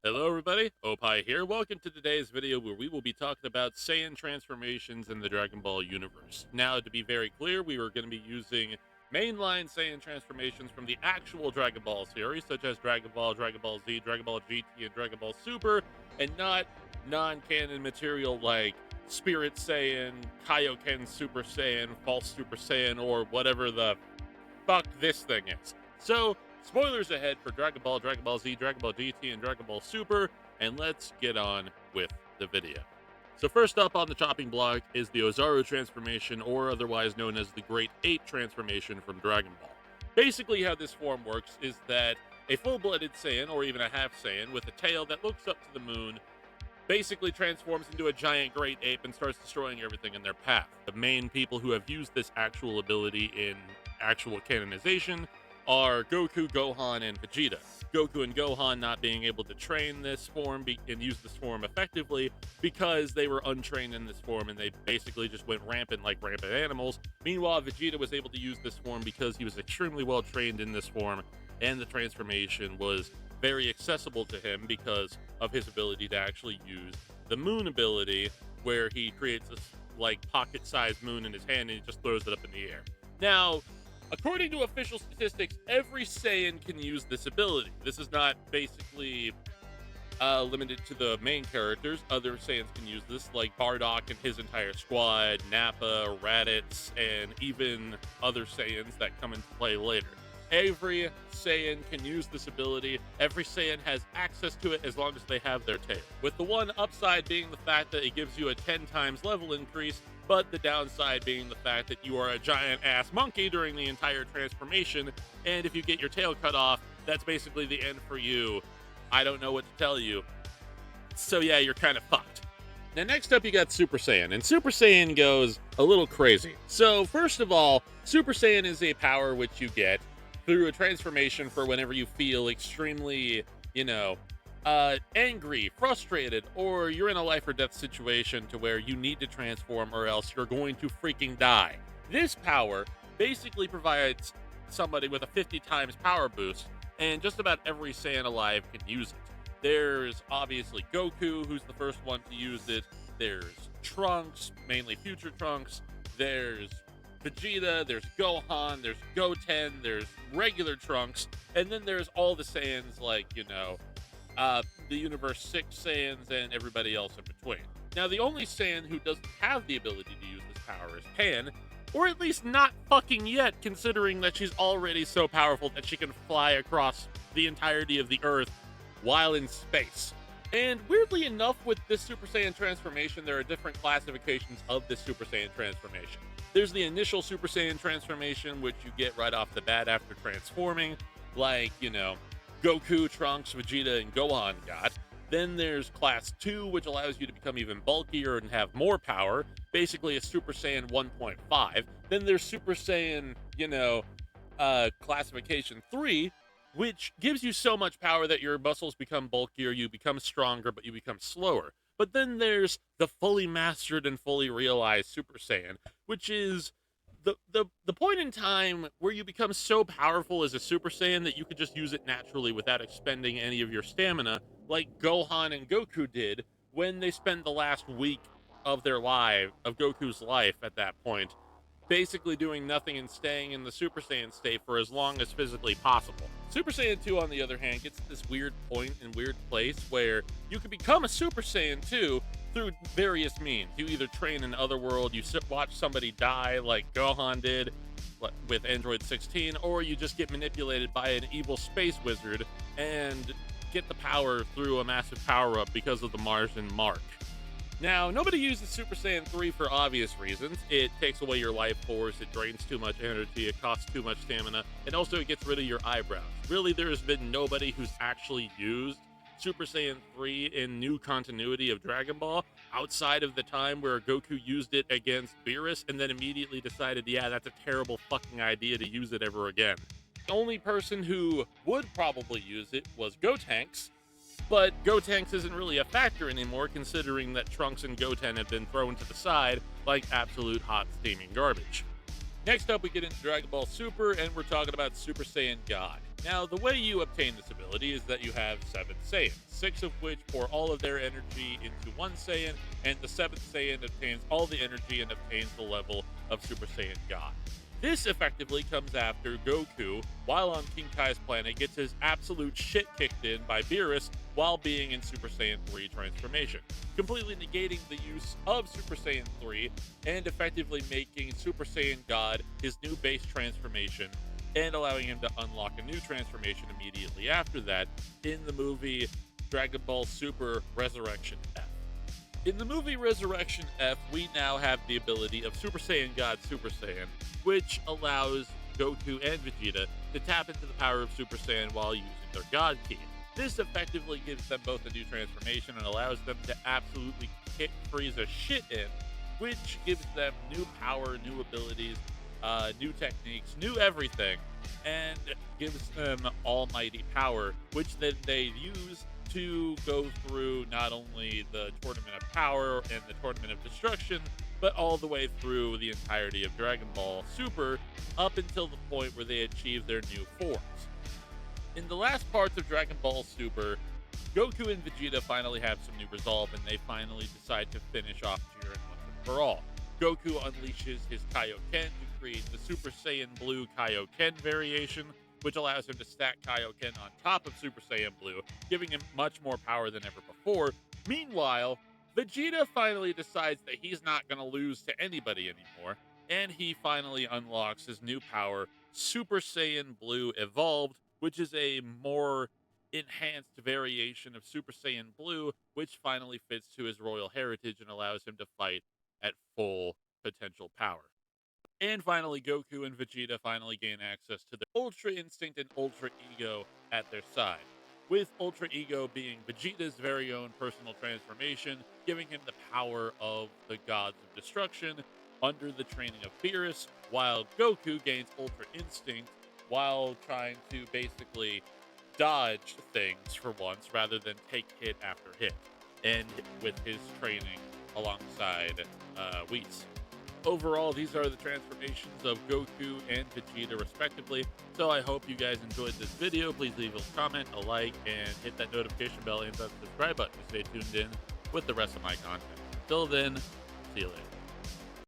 Hello everybody, Opie here. Welcome to today's video where we will be talking about Saiyan transformations in the Dragon Ball universe. Now, to be very clear, we are going to be using mainline Saiyan transformations from the actual Dragon Ball series, such as Dragon Ball, Dragon Ball Z, Dragon Ball GT, and Dragon Ball Super, and not non-canon material like Spirit Saiyan, Kaioken Super Saiyan, False Super Saiyan, or whatever the fuck this thing is. So, spoilers ahead for Dragon Ball, Dragon Ball Z, Dragon Ball GT, and Dragon Ball Super, and let's get on with the video. So first up on the chopping block is the Ozaru transformation, or otherwise known as the Great Ape transformation from Dragon Ball. Basically how this form works is that a full-blooded Saiyan, or even a half Saiyan, with a tail that looks up to the moon, basically transforms into a giant great ape and starts destroying everything in their path. The main people who have used this actual ability in actual canonization are Goku, Gohan, and Vegeta. Goku and Gohan not being able to train this form and use this form effectively because they were untrained in this form and they basically just went rampant like rampant animals. Meanwhile, Vegeta was able to use this form because he was extremely well trained in this form, and the transformation was very accessible to him because of his ability to actually use the moon ability, where he creates this like pocket-sized moon in his hand and he just throws it up in the air. Now, according to official statistics, every Saiyan can use this ability. This is not basically limited to the main characters. Other Saiyans can use this, like Bardock and his entire squad, Nappa, Raditz, and even other Saiyans that come into play later. Every Saiyan can use this ability. Every Saiyan has access to it as long as they have their tail. With the one upside being the fact that it gives you a 10 times level increase, but the downside being the fact that you are a giant-ass monkey during the entire transformation, and if you get your tail cut off, that's basically the end for you. I don't know what to tell you. So yeah, you're kind of fucked. Now next up you got Super Saiyan, and Super Saiyan goes a little crazy. So first of all, Super Saiyan is a power which you get through a transformation for whenever you feel extremely, angry, frustrated, or you're in a life or death situation to where you need to transform or else you're going to freaking die. This power basically provides somebody with a 50 times power boost, and just about every Saiyan alive can use it. There's obviously Goku, who's the first one to use it. There's Trunks, mainly Future Trunks. There's Vegeta, there's Gohan, there's Goten, there's regular Trunks, and then there's all the Saiyans like, the Universe 6 Saiyans and everybody else in between. Now, the only Saiyan who doesn't have the ability to use this power is Pan, or at least not fucking yet, considering that she's already so powerful that she can fly across the entirety of the Earth while in space. And weirdly enough, with this Super Saiyan transformation, there are different classifications of this Super Saiyan transformation. There's the initial Super Saiyan transformation, which you get right off the bat after transforming, like, Goku, Trunks, Vegeta, and Gohan got. Then there's Class 2, which allows you to become even bulkier and have more power, basically a Super Saiyan 1.5. Then there's Super Saiyan, Classification 3, which gives you so much power that your muscles become bulkier, you become stronger, but you become slower. But then there's the fully mastered and fully realized Super Saiyan, which is the point in time where you become so powerful as a Super Saiyan that you could just use it naturally without expending any of your stamina, like Gohan and Goku did when they spent the last week of Goku's life at that point, basically doing nothing and staying in the Super Saiyan state for as long as physically possible. Super Saiyan 2, on the other hand, gets to this weird point and weird place where you can become a Super Saiyan 2 through various means. You either train in Otherworld, you watch somebody die like Gohan did with Android 16, or you just get manipulated by an evil space wizard and get the power through a massive power-up because of the Martian Mark. Now, nobody uses Super Saiyan 3 for obvious reasons. It takes away your life force, it drains too much energy, it costs too much stamina, and also it gets rid of your eyebrows. Really, there's been nobody who's actually used Super Saiyan 3 in new continuity of Dragon Ball outside of the time where Goku used it against Beerus and then immediately decided, yeah, that's a terrible fucking idea to use it ever again. The only person who would probably use it was Gotenks, but Gotenks isn't really a factor anymore considering that Trunks and Goten have been thrown to the side like absolute hot steaming garbage. Next up, we get into Dragon Ball Super, and we're talking about Super Saiyan God. Now, the way you obtain this ability is that you have 7 Saiyans, 6 of which pour all of their energy into one Saiyan, and the 7th Saiyan obtains all the energy and obtains the level of Super Saiyan God. This effectively comes after Goku, while on King Kai's planet, gets his absolute shit kicked in by Beerus while being in Super Saiyan 3 transformation, completely negating the use of Super Saiyan 3 and effectively making Super Saiyan God his new base transformation and allowing him to unlock a new transformation immediately after that in the movie Dragon Ball Super Resurrection F. In the movie Resurrection F, we now have the ability of Super Saiyan God Super Saiyan, which allows Goku and Vegeta to tap into the power of Super Saiyan while using their God Ki. This effectively gives them both a new transformation and allows them to absolutely kick Frieza's shit in, which gives them new power, new abilities, new techniques, new everything, and gives them almighty power, which then they use to go through not only the Tournament of Power and the Tournament of Destruction, but all the way through the entirety of Dragon Ball Super up until the point where they achieve their new forms. In the last parts of Dragon Ball Super, Goku and Vegeta finally have some new resolve and they finally decide to finish off Jiren once and for all. Goku unleashes his Kaioken to create the Super Saiyan Blue Kaioken variation, which allows him to stack Kaioken on top of Super Saiyan Blue, giving him much more power than ever before. Meanwhile, Vegeta finally decides that he's not going to lose to anybody anymore, and he finally unlocks his new power, Super Saiyan Blue Evolved, which is a more enhanced variation of Super Saiyan Blue, which finally fits to his royal heritage and allows him to fight at full potential power. And finally, Goku and Vegeta finally gain access to their Ultra Instinct and Ultra Ego at their side, with Ultra Ego being Vegeta's very own personal transformation, giving him the power of the Gods of Destruction under the training of Beerus, while Goku gains Ultra Instinct while trying to basically dodge things for once rather than take hit after hit, and with his training alongside Whis. Overall, these are the transformations of Goku and Vegeta respectively, so I hope you guys enjoyed this video. Please leave a comment, a like, and hit that notification bell and that subscribe button to stay tuned in with the rest of my content. Until then, see you later.